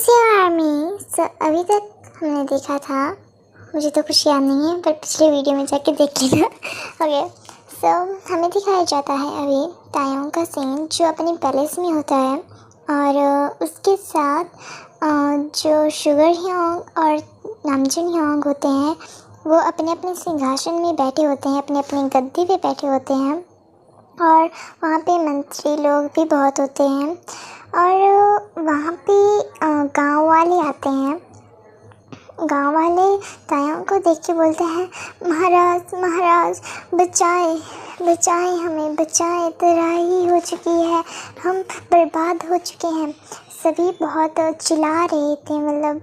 नमस्ते आर्मी। अभी तक हमने देखा था, मुझे तो कुछ याद नहीं है पर पिछले वीडियो में जाके देख लेना। ओके, सो हमें दिखाया जाता है अभी तायों का सीन जो अपने पैलेस में होता है और उसके साथ जो शुगर ह्योंग और नामजुन ह्योंग होते हैं वो अपने अपने सिंहासन में बैठे होते हैं, अपने अपने गद्दे पे बैठे होते हैं और वहाँ पे मंत्री लोग भी बहुत होते हैं और वहाँ पे गांव वाले आते हैं। गांव वाले तायों को देख के बोलते हैं, महाराज महाराज बचाए बचाए, हमें बचाए, तबाही हो चुकी है, हम बर्बाद हो चुके हैं। सभी बहुत चिल्ला रहे थे, मतलब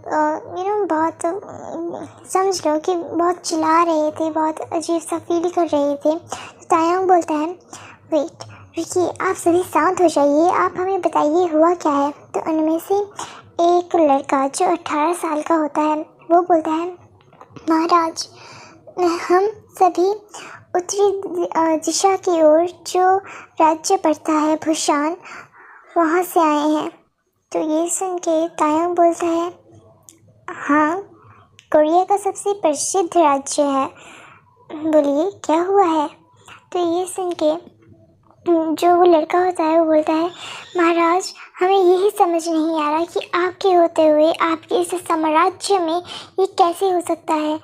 बहुत समझ लो कि बहुत चिल्ला रहे थे, बहुत अजीब सा फील कर रहे थे। तायों बोलता है, वेट रुकिए, आप सभी शांत हो जाइए, आप हमें बताइए हुआ क्या है। तो उनमें से एक लड़का जो 18 साल का होता है वो बोलता है, महाराज हम सभी उत्तरी दिशा की ओर जो राज्य पड़ता है भूषान, वहाँ से आए हैं। तो ये सुन के तायों बोलता है, हाँ कोरिया का सबसे प्रसिद्ध राज्य है, बोलिए क्या हुआ है। तो ये सुन के जो वो लड़का होता है वो बोलता है, महाराज हमें यही समझ नहीं आ रहा कि आपके होते हुए आपके इस साम्राज्य में ये कैसे हो सकता है,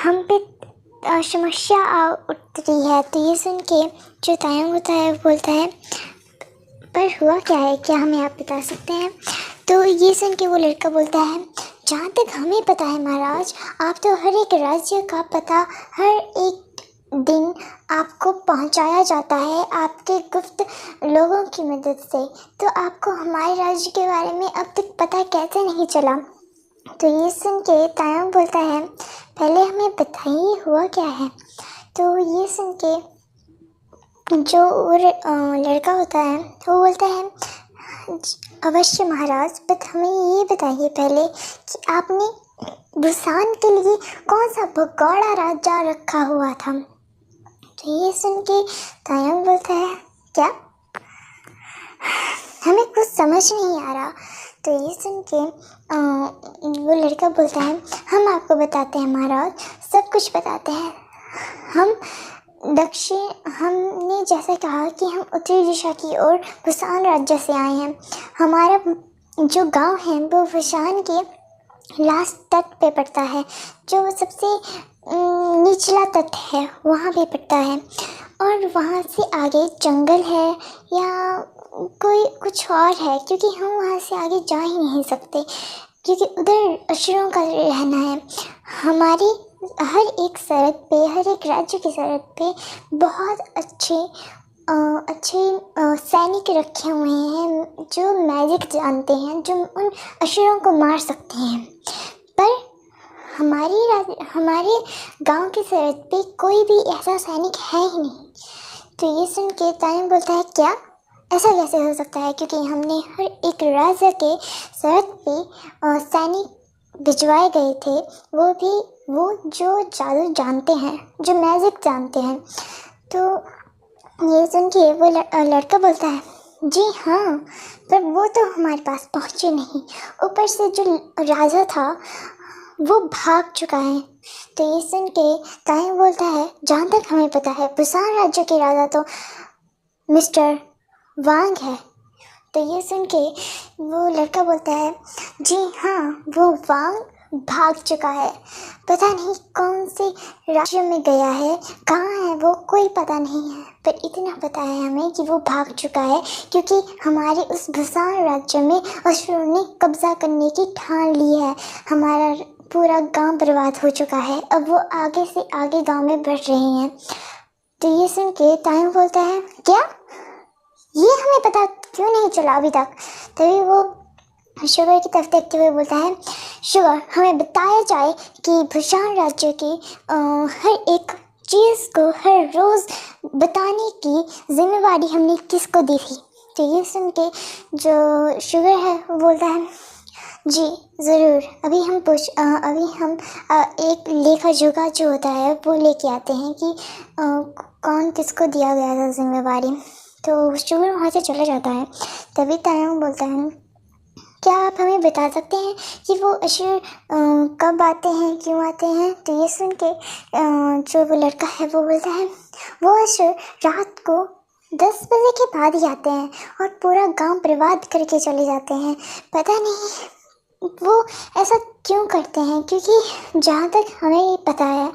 हम पे समस्या आ उतरी है। तो ये सुन के जो तायंग होता है वो बोलता है, पर हुआ क्या है, क्या हमें आप बता सकते हैं। तो ये सुन के वो लड़का बोलता है, जहाँ तक हमें पता है महाराज, आप तो हर एक राज्य का पता हर एक दिन आपको पहुंचाया जाता है आपके गुप्त लोगों की मदद से, तो आपको हमारे राज्य के बारे में अब तक पता कैसे नहीं चला। तो ये सुन के तायंग बोलता है, पहले हमें बताइए हुआ क्या है। तो ये सुन के जो लड़का होता है वो बोलता है, अवश्य महाराज, बट हमें ये बताइए पहले कि आपने बुसान के लिए कौन सा भगोड़ा राजा रखा हुआ था। तो ये सुन के तायंग बोलता है, क्या, हमें कुछ समझ नहीं आ रहा। तो ये सुन के वो लड़का बोलता है, हम आपको बताते हैं महाराज, सब कुछ बताते हैं। हमने जैसे कहा कि हम उत्तरी दिशा की ओर बुसान राज्य से आए हैं। हमारा जो गांव है वो बुसान के लास्ट तट पे पड़ता है, जो सबसे निचला तट है वहाँ पे पड़ता है, और वहाँ से आगे जंगल है या कोई कुछ और है, क्योंकि हम वहाँ से आगे जा ही नहीं सकते क्योंकि उधर असुरों का रहना है। हमारी हर एक सरहद पे, हर एक राज्य की सरहद पे बहुत अच्छे सैनिक रखे हुए हैं जो मैजिक जानते हैं, जो उन असुरों को मार सकते हैं, पर हमारे गांव की सरहद पे कोई भी ऐसा सैनिक है ही नहीं। तो ये सुन के तायंग बोलता है, क्या, ऐसा कैसे हो सकता है, क्योंकि हमने हर एक राज्य के सरहद पे सैनिक भिजवाए गए थे, वो जो जादू जानते हैं, जो मैजिक जानते हैं। तो ये सुन के वो लड़का बोलता है, जी हाँ, पर वो तो हमारे पास पहुँचे नहीं, ऊपर से जो राजा था वो भाग चुका है। तो ये सुन के तायंग बोलता है, जहाँ तक हमें पता है बुसान राज्य के राजा तो मिस्टर वांग है। तो ये सुन के वो लड़का बोलता है, जी हाँ, वो वांग भाग चुका है, पता नहीं कौन से राज्य में गया है, कहाँ है वो कोई पता नहीं है, पर इतना पता है हमें कि वो भाग चुका है क्योंकि हमारे उस बुसान राज्य में असुरों ने कब्जा करने की ठान ली है। हमारा पूरा गांव बर्बाद हो चुका है, अब वो आगे से आगे गांव में बढ़ रहे हैं। तो ये सुन के तायंग बोलता है, क्या, ये हमें पता क्यों नहीं चला अभी तक। तभी वो शुगर की तरफ देखते हुए बोलता है, शुगर, हमें बताया जाए कि भूषान राज्य की हर एक चीज़ को हर रोज़ बताने की जिम्मेवारी हमने किसको दी थी। तो ये सुन के जो शुगर है वो बोलता है, जी ज़रूर, अभी हम एक लेखा जोखा जो होता है वो लेके आते हैं कि कौन किसको दिया गया था जिम्मेवारी। तो शुगर वहाँ से चला जाता है। तभी तायंग बोलता है, क्या आप हमें बता सकते हैं कि वो असुर कब आते हैं, क्यों आते हैं? तो ये सुन के जो वो लड़का है वो बोलता है वो असुर रात को 10 बजे के बाद ही आते हैं और पूरा गांव बर्बाद करके चले जाते हैं। पता नहीं वो ऐसा क्यों करते हैं, क्योंकि जहाँ तक हमें पता है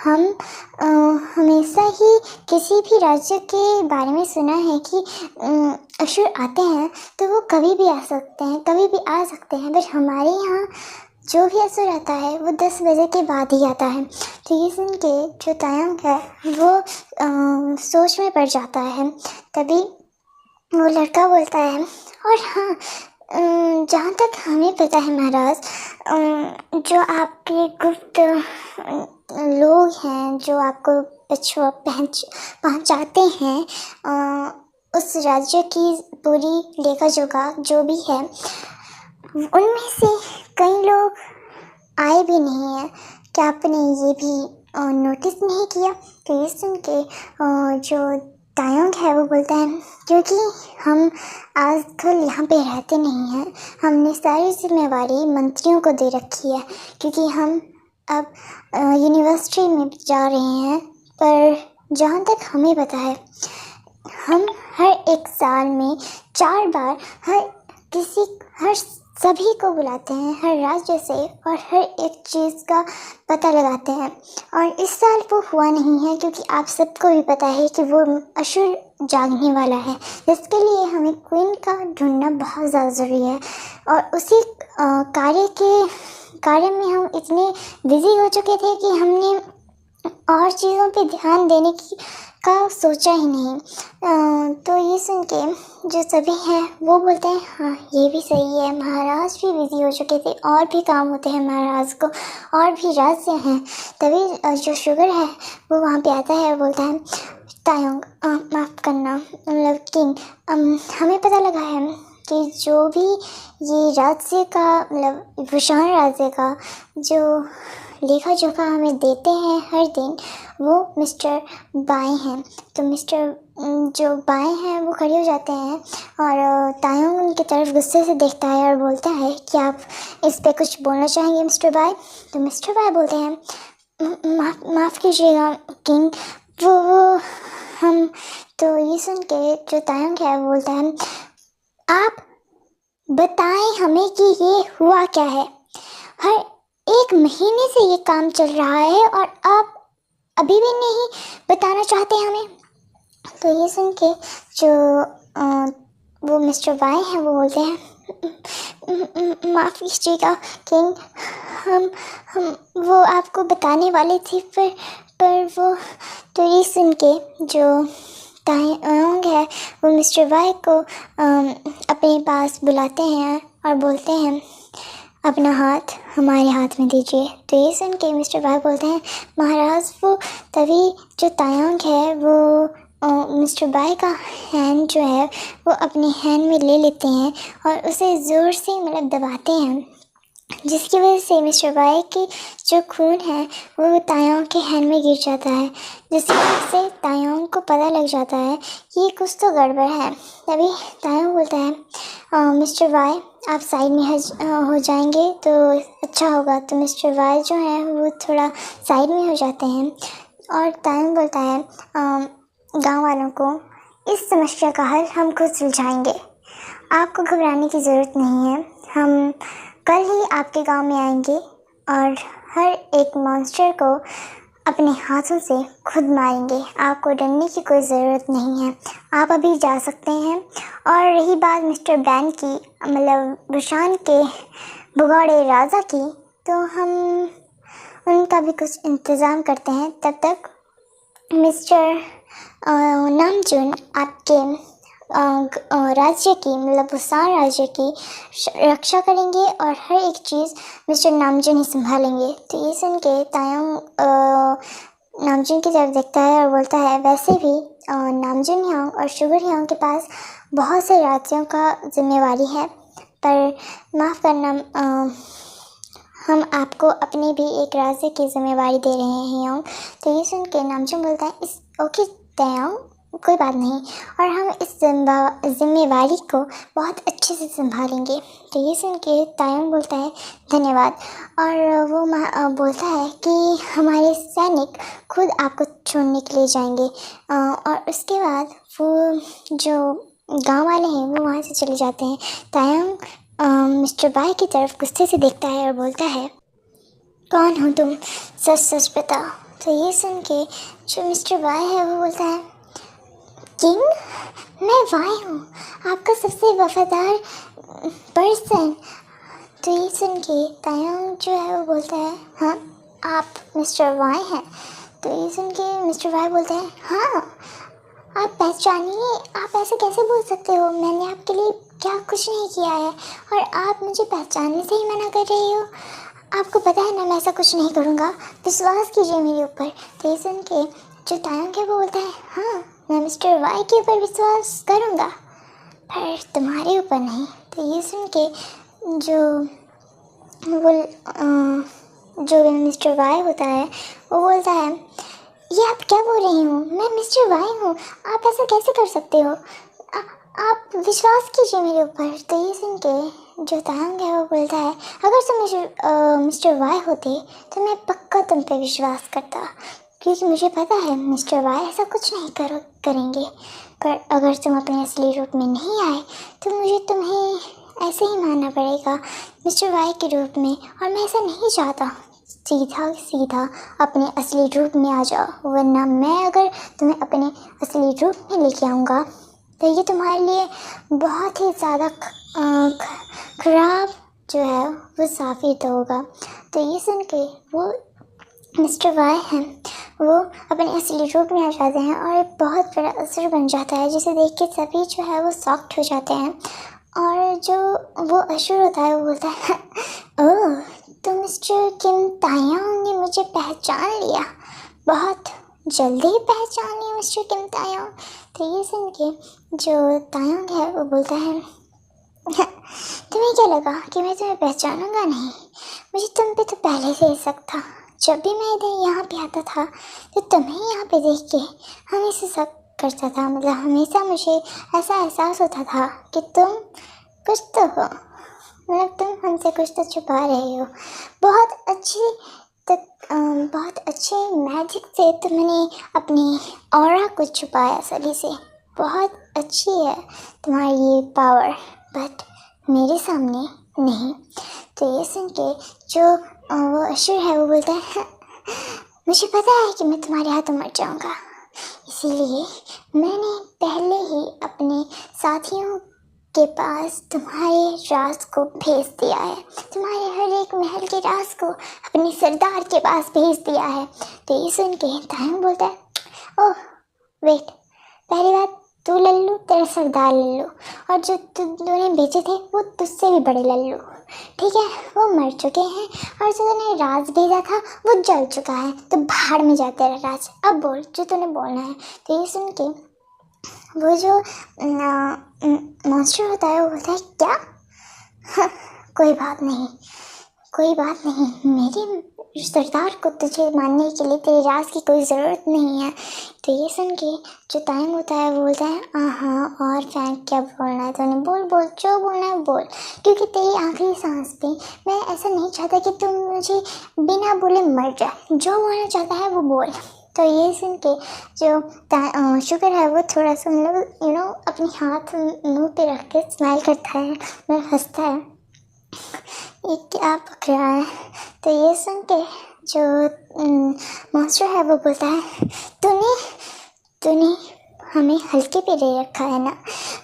हम हमेशा ही किसी भी राज्य के बारे में सुना है कि असुर आते हैं तो वो कभी भी आ सकते हैं, कभी भी आ सकते हैं, बट हमारे यहाँ जो भी असुर आता है वो 10 बजे के बाद ही आता है। तो ये सुन के जो तायंग है वो सोच में पड़ जाता है। तभी वो लड़का बोलता है और हाँ, जहाँ तक हमें पता है महाराज, जो आपके गुप्त लोग हैं जो आपको पिछुआ पहुँचाते हैं उस राज्य की पूरी लेखा जोखा जो भी है, उनमें से कई लोग आए भी नहीं हैं। क्या आपने ये भी नोटिस नहीं किया? तो ये सुन के जो तायंग है वो बोलता है क्योंकि हम आजकल यहाँ पे रहते नहीं हैं, हमने सारी जिम्मेवारी मंत्रियों को दे रखी है, क्योंकि हम अब यूनिवर्सिटी में जा रहे हैं। पर जहाँ तक हमें पता है हम हर एक साल में 4 बार हर सभी को बुलाते हैं, हर राज्य से, और हर एक चीज़ का पता लगाते हैं। और इस साल वो हुआ नहीं है क्योंकि आप सबको भी पता है कि वो असुर जागने वाला है, जिसके लिए हमें क्वीन का ढूंढना बहुत ज़्यादा ज़रूरी है। और उसी कार्य में हम इतने बिजी हो चुके थे कि हमने और चीज़ों पे ध्यान देने का सोचा ही नहीं। तो ये सुन के जो सभी हैं वो बोलते हैं हाँ ये भी सही है, महाराज भी बिजी हो चुके थे, और भी काम होते हैं महाराज को, और भी राज्य हैं। तभी जो शुगर है वो वहाँ पे आता है और बोलता है तायंग माफ़ करना, मतलब किंग, हमें पता लगा है कि जो भी ये राज्य का मतलब विशाल राज्य का जो लेखा जोखा हमें देते हैं हर दिन, वो मिस्टर बाय हैं। तो मिस्टर जो बाय हैं वो खड़े हो जाते हैं और तायंग उनकी तरफ गुस्से से देखता है और बोलता है कि आप इस पे कुछ बोलना चाहेंगे मिस्टर बाय? तो मिस्टर बाय बोलते हैं माफ़ कीजिएगा किंग, वो हम। तो ये सुन के जो तायंग है वो बोलता है आप बताएं हमें कि ये हुआ क्या है, हर 1 महीने से ये काम चल रहा है और आप अभी भी नहीं बताना चाहते हमें। तो ये सुन के जो वो मिस्टर वाई हैं वो बोलते हैं माफ़ कीजिएगा किंग, हम वो आपको बताने वाले थे पर वो। तो ये सुन के जो तायंग है वो मिस्टर वाई को अपने पास बुलाते हैं और बोलते हैं अपना हाथ हमारे हाथ में दीजिए। तो ये सुन के मिस्टर वाई बोलते हैं महाराज वो। तभी जो तायंग है वो मिस्टर बाय का हैंड जो है वो अपने हैंड में ले लेते हैं और उसे ज़ोर से मतलब दबाते हैं, जिसकी वजह से मिस्टर बाय की जो खून है वो तायंग के हैंड में गिर जाता है, जिसकी वजह से तायंग को पता लग जाता है कि ये कुछ तो गड़बड़ है। तभी तायंग बोलता है मिस्टर बाय आप साइड में हो जाएंगे तो अच्छा होगा। तो मिस्टर बाय जो है वो थोड़ा साइड में हो जाते हैं और तायंग बोलता है गांव वालों को इस समस्या का हल हम खुद सुलझाएंगे, आपको घबराने की ज़रूरत नहीं है, हम कल ही आपके गांव में आएंगे और हर एक मॉन्स्टर को अपने हाथों से खुद मारेंगे, आपको डरने की कोई ज़रूरत नहीं है, आप अभी जा सकते हैं। और रही बात मिस्टर बैन की मतलब बुशान के भगोड़े राजा की, तो हम उनका भी कुछ इंतज़ाम करते हैं। तब तक मिस्टर नामजून आपके राज्य की मतलब बुसान राज्य की रक्षा करेंगे और हर एक चीज़ मिस्टर नामजून ही संभालेंगे। तो ये सुन के तायंग नामजून की तरफ देखता है और बोलता है वैसे भी नामजून यांग और शुगर यांग के पास बहुत से राज्यों का जिम्मेवारी है, पर माफ़ करना हम आपको अपने भी एक राज्य की जिम्मेवारी दे रहे हैं यांग। तो ये सुन के नामजून बोलता है इस ओके तायंग कोई बात नहीं, और हम इस जिम्मेवारी को बहुत अच्छे से संभालेंगे। तो ये सुन के तायंग बोलता है धन्यवाद, और वो बोलता है कि हमारे सैनिक खुद आपको छोड़ने के लिए जाएंगे। और उसके बाद वो जो गांव वाले हैं वो वहाँ से चले जाते हैं। तायंग मिस्टर वाई की तरफ गुस्से से देखता है और बोलता है कौन हो तुम, सच सच बताओ। तो ये सुन के जो मिस्टर वाई है वो बोलता है किंग, मैं वाई हूँ, आपका सबसे वफादार पर्सन। तो ये सुन के तायंग जो है वो बोलता है हाँ, आप मिस्टर वाई हैं। तो ये सुन के मिस्टर वाई बोलते हैं हाँ, आप पहचानिए, आप ऐसे कैसे बोल सकते हो, मैंने आपके लिए क्या कुछ नहीं किया है और आप मुझे पहचानने से ही मना कर रही हो। आपको पता है ना मैं ऐसा कुछ नहीं करूँगा, विश्वास कीजिए मेरे ऊपर। तो ये सुन के जो तायंग है वो बोलता है हाँ, मैं मिस्टर वाई के ऊपर विश्वास करूँगा पर तुम्हारे ऊपर नहीं। तो ये सुन के जो मिस्टर वाई होता है वो बोलता है ये आप क्या बोल रही हो, मैं मिस्टर वाई हूँ, आप ऐसा कैसे कर सकते हो, आप विश्वास कीजिए मेरे ऊपर। तो ये सुन के जो तायंग है वो बोलता है अगर तुम मिस्टर वाई होते तो मैं पक्का तुम पे विश्वास करता, क्योंकि मुझे पता है मिस्टर वाई ऐसा कुछ नहीं करेंगे। पर अगर तुम अपने असली रूप में नहीं आए तो मुझे तुम्हें ऐसे ही मानना पड़ेगा मिस्टर वाई के रूप में, और मैं ऐसा नहीं चाहता। सीधा सीधा अपने असली रूप में आ जाओ, वरना मैं अगर तुम्हें अपने असली रूप में लेके आऊँगा तो ये तुम्हारे लिए बहुत ही ज़्यादा खराब जो है वो साबित होगा। तो ये सुन के वो मिस्टर वाई हैं वो अपने असली रूप में आ जाते हैं और एक बहुत बड़ा असर बन जाता है, जिसे देख के सभी जो है वो शॉक्ड हो जाते हैं। और जो वो असुर होता है वो बोलता है ओह, तो मिस्टर किम तायंग ने मुझे पहचान लिया, बहुत जल्दी ही पहचान लिया मिस्टर किम तायंग। तो ये सुन के जो तायंग है वो बोलता है तुम्हें क्या लगा कि मैं तुम्हें पहचानूंगा नहीं, मुझे तुम पे तो पहले से ही शक था। जब भी मैं इधर यहाँ पे आता था तो तुम्हें यहाँ पे देख के हमेशा शक करता था, मतलब हमेशा मुझे ऐसा एहसास होता था कि तुम कुछ तो हो, मतलब तुम हमसे कुछ तो छुपा रहे हो। बहुत अच्छे मैजिक से तुमने अपनी ऑरा को छुपाया सभी से, बहुत अच्छी है तुम्हारी ये पावर, बट मेरे सामने नहीं। तो ये सुन के जो वो असुर है वो बोलता है मुझे पता है कि मैं तुम्हारे हाथों मर जाऊंगा, इसीलिए मैंने पहले ही अपने साथियों के पास तुम्हारे राज को भेज दिया है, तुम्हारे हर एक महल के राज को अपने सरदार के पास भेज दिया है। तो ये सुन के तायंग बोलता है ओह वेट, पहली बात तू लल्लू, तेरा सरदार लल्लू, और जो तूने भेजे थे वो तुझसे भी बड़े लल्लू, ठीक है, वो मर चुके हैं, और जो तूने राज भेजा था वो जल चुका है, तो भाड़ में जा तेरा राज, अब बोल जो तूने बोलना है। तो ये सुन के वो जो मॉन्स्टर होता है वो बोलता है क्या हाँ, कोई बात नहीं, कोई बात नहीं, मेरे सरदार को तुझे मानने के लिए तेरे राज की कोई ज़रूरत नहीं है। तो ये सुन के जो तायंग होता है वो बोलता है हाँ, और फैंक क्या बोलना है तूने, बोल बोल जो बोलना है बोल, क्योंकि तेरी आखिरी सांस पे मैं ऐसा नहीं चाहता कि तुम मुझे बिना बोले मर जाए, जो बोलना चाहता है वो बोल। तो ये सुन के जो शुगर है वो थोड़ा सा मतलब अपने हाथ मुंह पे रख के स्माइल करता है और हंसता है, ये क्या पक रहा है। तो ये सुन के जो मॉन्स्टर है वो बोलता है तूने हमें हल्के पे ले रखा है ना,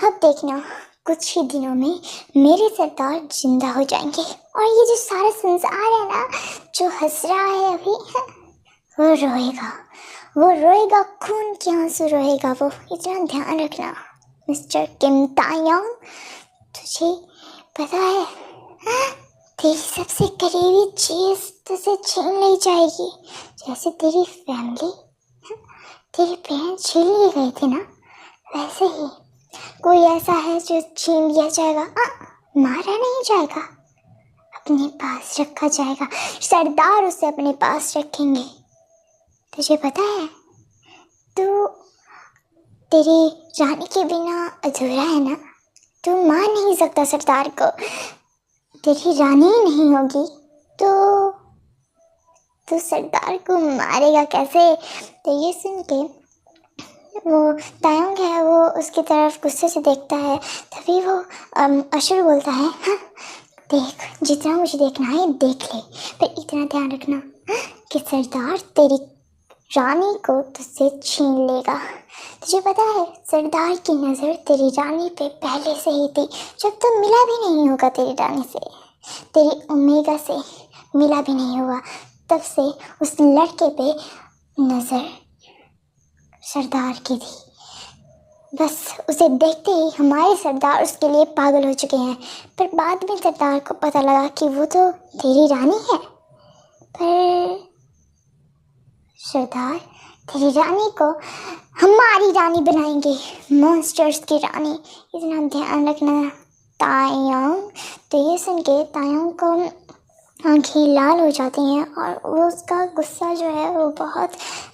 अब देखना कुछ ही दिनों में मेरे सरदार जिंदा हो जाएंगे, और ये जो सारा संसार है ना जो हंस रहा है अभी वो रोएगा, खून के आंसू रोएगा वो, इतना ध्यान रखना मिस्टर किम तायंग। तुझे पता है तेरी सबसे करीबी चीज तुझे छीन ली जाएगी, जैसे तेरी फैमिली, तेरे पेरेंट्स छीन लिए गए थे ना, वैसे ही कोई ऐसा है जो छीन लिया जाएगा, मारा नहीं जाएगा, अपने पास रखा जाएगा, सरदार उसे अपने पास रखेंगे। तुझे पता है तेरी रानी के बिना अधूरा है ना। तू मान नहीं सकता सरदार को, तेरी रानी ही नहीं होगी तो तू सरदार को मारेगा कैसे। तो ये सुन के वो तायंग है वो उसकी तरफ गुस्से से देखता है। तभी वो असुर बोलता है, हाँ देख, जितना मुझे देखना है देख ले, पर इतना ध्यान रखना कि सरदार तेरी रानी को तुझसे छीन लेगा। तुझे पता है सरदार की नज़र तेरी रानी पे पहले से ही थी, जब तू मिला भी नहीं होगा तेरी रानी से, तेरी ओमेगा से मिला भी नहीं होगा, तब से उस लड़के पे नज़र सरदार की थी। बस उसे देखते ही हमारे सरदार उसके लिए पागल हो चुके हैं। पर बाद में सरदार को पता लगा कि वो तो तेरी रानी है। पर सरदार तेरी रानी को हमारी रानी बनाएंगे, मॉन्स्टर्स की रानी, इतना ध्यान रखना तायंग। तो ये सुन के तायंग को आँखें लाल हो जाती हैं और वो उसका गुस्सा जो है वो बहुत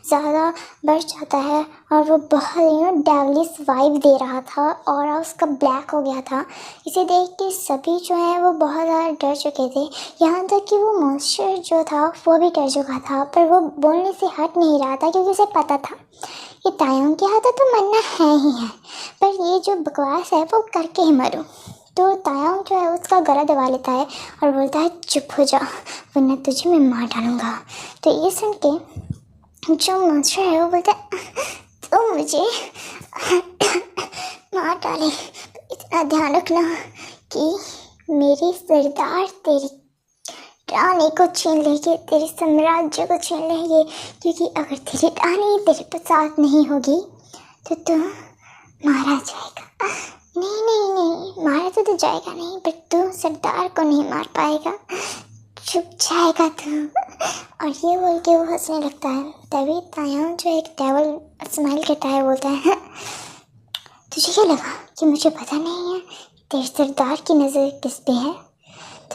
ज़्यादा बढ़ जाता है और वो बहुत डेवलिश वाइब दे रहा था और उसका ब्लैक हो गया था। इसे देख के सभी जो है वो बहुत ज़्यादा डर चुके थे, यहाँ तक कि वो मॉन्स्टर जो था वो भी डर चुका था। पर वो बोलने से हट नहीं रहा था क्योंकि उसे पता था कि तायंग के हाथ तो मरना है ही है, पर ये जो बकवास है वो करके ही मरूँ। तो तायंग जो है उसका गला दबा लेता है और बोलता है, चुप हो जा वरना तुझे मैं मार डालूँगा। तो ये सुन के जो मॉन्स्टर है वो बोलता है, तो मुझे मार डाले, इतना ध्यान रखना कि मेरी सरदार तेरी रानी को छीन लेंगे, तेरे साम्राज्य को छीन लेंगे, क्योंकि अगर तेरी रानी तेरे साथ नहीं होगी तो तू मारा जाएगा। नहीं नहीं नहीं, मारा तो जाएगा नहीं, पर तू सरदार को नहीं मार पाएगा, चुप जाएगा तू। और ये बोल के वो हंसने लगता है। तभी तायंग जो एक डेविल स्माइल करता है, बोलता है, तुझे क्या लगा कि मुझे पता नहीं है तेरे सरदार की नज़र किस पे है?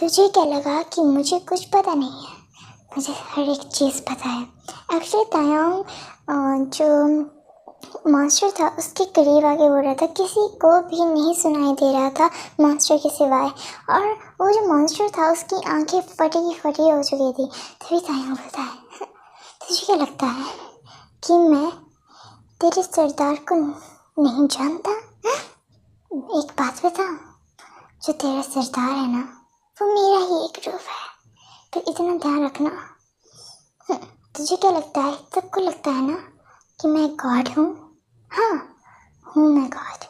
तुझे क्या लगा कि मुझे कुछ पता नहीं है? मुझे हर एक चीज़ पता है। एक्चुअली तायंग जो मॉन्स्टर था उसके करीब आगे बोल रहा था, किसी को भी नहीं सुनाई दे रहा था मॉन्स्टर के सिवाय, और वो जो मॉन्स्टर था उसकी आंखें फटी हो चुकी थी। तभी तायंग बोलता है, तुझे क्या लगता है कि मैं तेरे सरदार को नहीं जानता? एक बात बता, जो तेरा सरदार है ना वो मेरा ही एक रूप है, तो इतना ध्यान रखना। तुझे क्या लगता है, सबको लगता है ना कि मैं गॉड हूँ? हाँ हूँ, मैं गॉड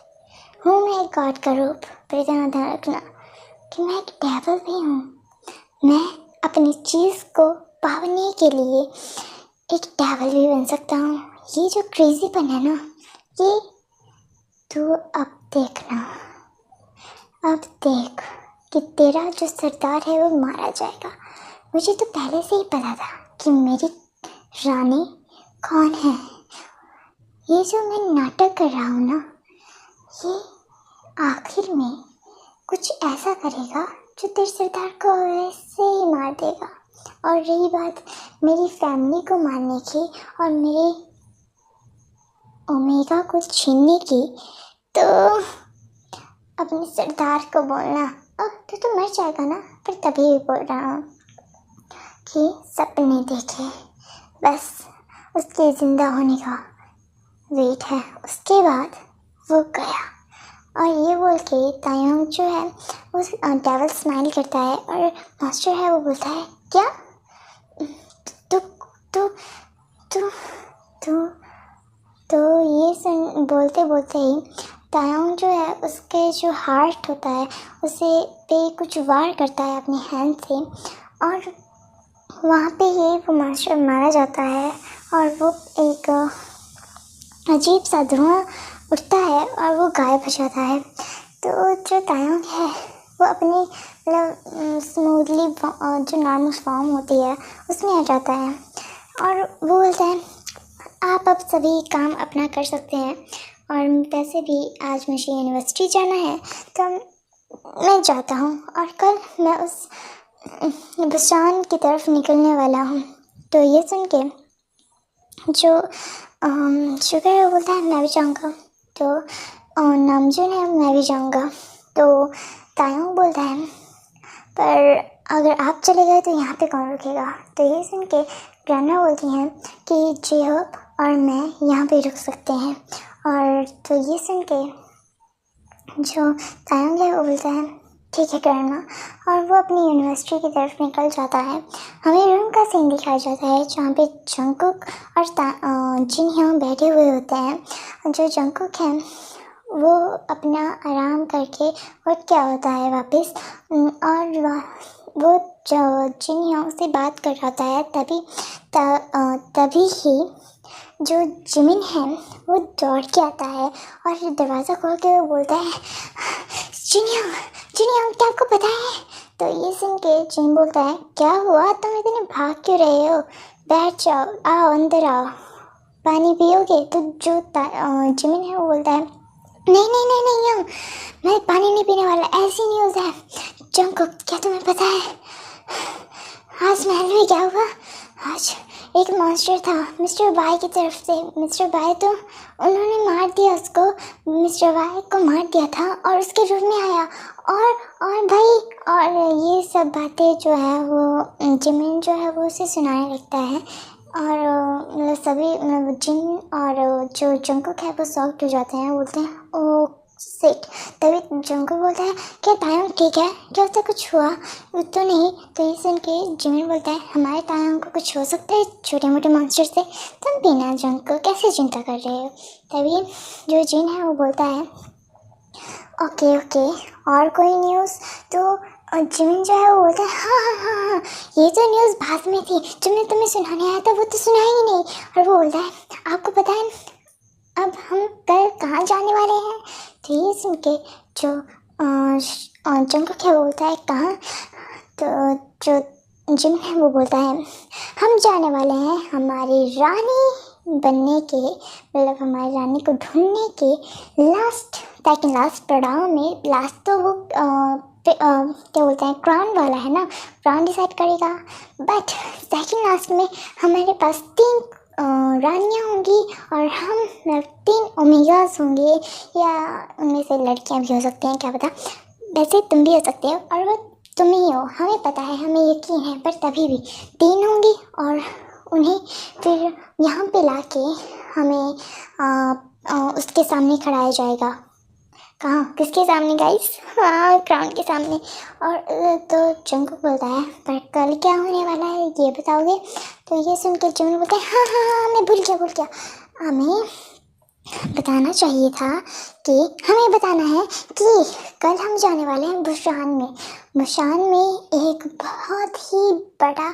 हूँ, मैं एक गॉड का रूप, पर इतना ध्यान रखना कि मैं एक डेविल भी हूँ। मैं अपनी चीज़ को पाने के लिए एक डेविल भी बन सकता हूँ। ये जो क्रेजीपन है ना, ये तू अब देखना, अब देख कि तेरा जो सरदार है वो मारा जाएगा। मुझे तो पहले से ही पता था कि मेरी रानी कौन है। ये जो मैं नाटक कर रहा हूँ ना, ये आखिर में कुछ ऐसा करेगा जो तेरे सरदार को वैसे ही मार देगा। और रही बात मेरी फैमिली को मारने की और मेरे ओमेगा को छीनने की, तो अपने सरदार को बोलना, तो मर जाएगा ना। पर तभी भी बोल रहा हूँ कि सपने देखे, बस उसके ज़िंदा होने का वेट है, उसके बाद वो गया। और ये बोल के तायंग जो है वो डेविल स्माइल करता है और मास्टर है वो बोलता है, क्या तो तो तो तो तो ये सुन बोलते बोलते ही तायंग जो है उसके जो हार्ट होता है उसे पे कुछ वार करता है अपने हैंड से, और वहाँ पे ही वो मास्टर मारा जाता है और वो एक अजीब सा धुआं उठता है और वो गायब हो जाता है। तो जो तायंग है वो अपनी मतलब स्मूथली जो नॉर्मल फॉर्म होती है उसमें आ जाता है और वो बोलता है, आप अब सभी काम अपना कर सकते हैं, और वैसे भी आज मुझे यूनिवर्सिटी जाना है तो मैं जाता हूँ, और कल मैं उस बुसान की तरफ निकलने वाला हूँ। तो ये सुन के जो शुगर है बोलता है, मैं भी जाऊँगा। तो नामजून है मैं भी जाऊँगा। तो तायोंग बोलता है पर अगर आप चले गए तो यहाँ पे कौन रुकेगा। तो ये सुन के ग्रैंडमा बोलती हैं कि जेहोप और मैं यहाँ पे रुक सकते हैं। और तो ये सुन के जो तायोंग है वो बोलता है ठीक है ग्रैंडमा, और वो अपनी यूनिवर्सिटी की तरफ निकल जाता है। हमें रूम का सीन दिखाया जाता है जहाँ पे जंगकुक और जिन ह्योंग बैठे हुए होते हैं। जो जंगकुक है वो अपना आराम करके उठ क्या होता है वापस, और वो जो जिन ह्योंग से बात कर रहा है तभी ही जो जिमिन है वो दौड़ के आता है और दरवाज़ा खोल के वो बोलता है जिन ह्योंग क्या आपको पता है। तो ये सुन के जिन बोलता है क्या हुआ, तुम इतने भाग क्यों रहे हो, बैठ जाओ, आओ अंदर आओ, पानी पियोगे। तो जो जिमिन है वो बोलता है नहीं ह्योंग, मैं पानी नहीं पीने वाला, ऐसी न्यूज़ है। जंगकुक क्या तुम्हें पता है आज महल में क्या हुआ। आज एक मॉन्स्टर था मिस्टर वाई की तरफ से। मिस्टर वाई तो उन्होंने मार दिया उसको, मिस्टर वाई को मार दिया था और उसके रूप में आया। और भाई और ये सब बातें जो है वो जिमिन जो है वो उसे सुनाने लगता है। और मतलब सभी जिन और जो जंगकुक है वो शॉक्ड हो जाते हैं, बोलते हैं ओ सिट। तभी जंगकुक बोलता है क्या तायोंग ठीक है, क्या उससे कुछ हुआ तो नहीं। तो ये सुन के जिमिन बोलता है हमारे तायोंग को कुछ हो सकता है छोटे मोटे मॉन्स्टर से, तुम बिना जंगकुक कैसे चिंता कर रहे हो। तभी जो जिन है वो बोलता है ओके और कोई न्यूज़। तो जिमिन जो है वो बोलता है हाँ, ये तो न्यूज़ बाद में थी, जब मैं तुम्हें सुनाने आया था वो तो सुना ही नहीं। और वो बोलता है आपको पता है अब हम कल कहाँ जाने वाले हैं। तो ये सुन के जो जंगकुक है वो बोलता है कहाँ। तो जो जिन है वो बोलता है हम जाने वाले हैं हमारी रानी बनने के, मतलब हमारी रानी को ढूंढने के लास्ट पड़ाव में। लास्ट तो वो क्या बोलते हैं क्राउन वाला है ना, क्राउन डिसाइड करेगा। बट सेकंड लास्ट में हमारे पास 3 रानियाँ होंगी और हम 3 ओमेगास होंगे, या उनमें से लड़कियाँ भी हो सकती हैं क्या पता, वैसे तुम भी हो सकते हो और वो तुम ही हो, हमें पता है, हमें यकीन है। पर तभी भी 3 होंगी और उन्हें फिर यहाँ पे लाके हमें उसके सामने खड़ाया जाएगा। कहाँ, किसके सामने गाइस, हाँ क्राउन के सामने। और तो जंगकुक बोलता है पर कल क्या होने वाला है ये बताओगे। तो ये सुन के जिमिन बोलता है हाँ मैं भूल गया, हमें बताना चाहिए था कि हमें बताना है कि कल हम जाने वाले हैं बुशान में। बुशान में एक बहुत ही बड़ा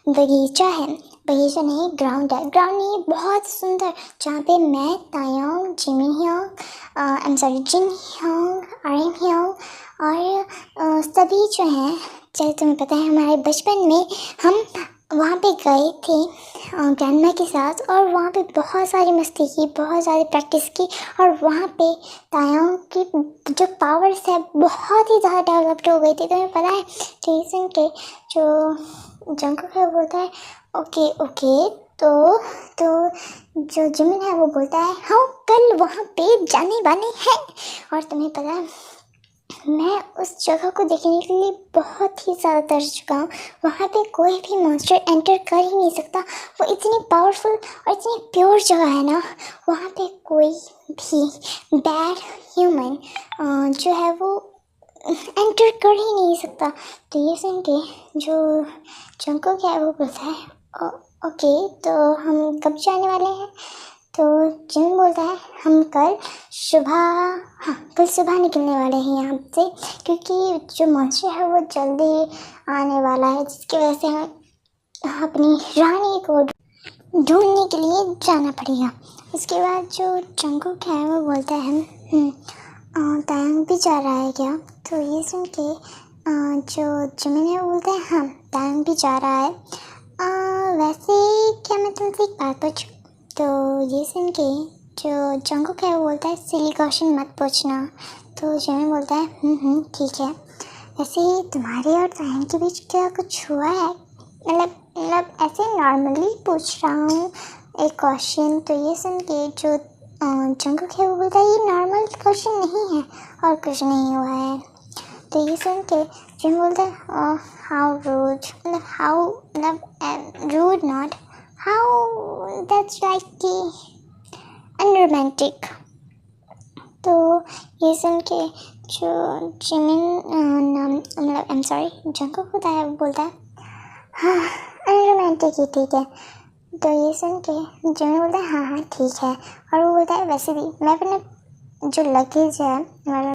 बगीचा है, बगीचा नहीं ग्राउंड है, ग्राउंड नहीं बहुत सुंदर, जहाँ पे मैं तायोंग जिमिन ह्योंग जिन ह्योंग आर्यन ह्योंग और सभी जो हैं, चाहे तुम्हें पता है हमारे बचपन में हम वहाँ पे गए थे ग्रैंडमा के साथ, और वहाँ पे बहुत सारी मस्ती की, बहुत सारी प्रैक्टिस की, और वहाँ पे तायोंग की जो पावर्स है बहुत ही ज़्यादा डेवलप्ड हो गई थी, तुम्हें पता है। तो ये सुन के जो जंगकुक है वो बोलता है ओके तो जो जिमिन है वो बोलता है हाँ कल वहाँ पे जाने वाले हैं। और तुम्हें पता है मैं उस जगह को देखने के लिए बहुत ही ज़्यादा तरस चुका हूँ। वहाँ पे कोई भी मॉन्स्टर एंटर कर ही नहीं सकता, वो इतनी पावरफुल और इतनी प्योर जगह है ना, वहाँ पे कोई भी बैड ह्यूमन जो है वो एंटर कर ही नहीं सकता। तो ये सुन के जो जंगकुक है वो बोलता है ओके तो हम कब जाने वाले हैं। तो जिमिन बोलता है हम कल सुबह निकलने वाले हैं यहाँ से, क्योंकि जो मॉन्स्टर है वो जल्दी आने वाला है, जिसकी वजह से हमें अपनी रानी को ढूंढने के लिए जाना पड़ेगा। उसके बाद जो जंगकुक है वो बोलता है तायोंग भी जा रहा है क्या। तो ये सुन के जो जिमिन है वो बोलता है हाँ तायोंग भी जा रहा है। वैसे क्या मैं तुमसे एक बात पूछूं। तो ये सुन के जो जंगकुक है वो बोलता है सिली क्वेश्चन मत पूछना। तो जिमिन बोलता है ठीक है, वैसे तुम्हारे और तायोंग के बीच क्या कुछ हुआ है, मतलब ऐसे नॉर्मली पूछ रहा हूँ एक क्वेश्चन। तो ये सुन के जो जंगकुक है वो बोलता है ये नॉर्मल क्वेश्चन नहीं है और कुछ नहीं हुआ है। तो ये सुन के जिन बोलता है हाउ रूड, मतलब हाउ, मतलब rude not, how that's like कि अनरोमांटिक। तो ये सुन के जो जिमिन मतलब आई एम सॉरी जंगकुक होता है वो बोलता है हाँ अनरोमांटिक ही ठीक है। तो ये सुन के जिमिन बोलता है हाँ हाँ ठीक है, और वो बोलता है वैसे भी मैं अपने जो लगेज है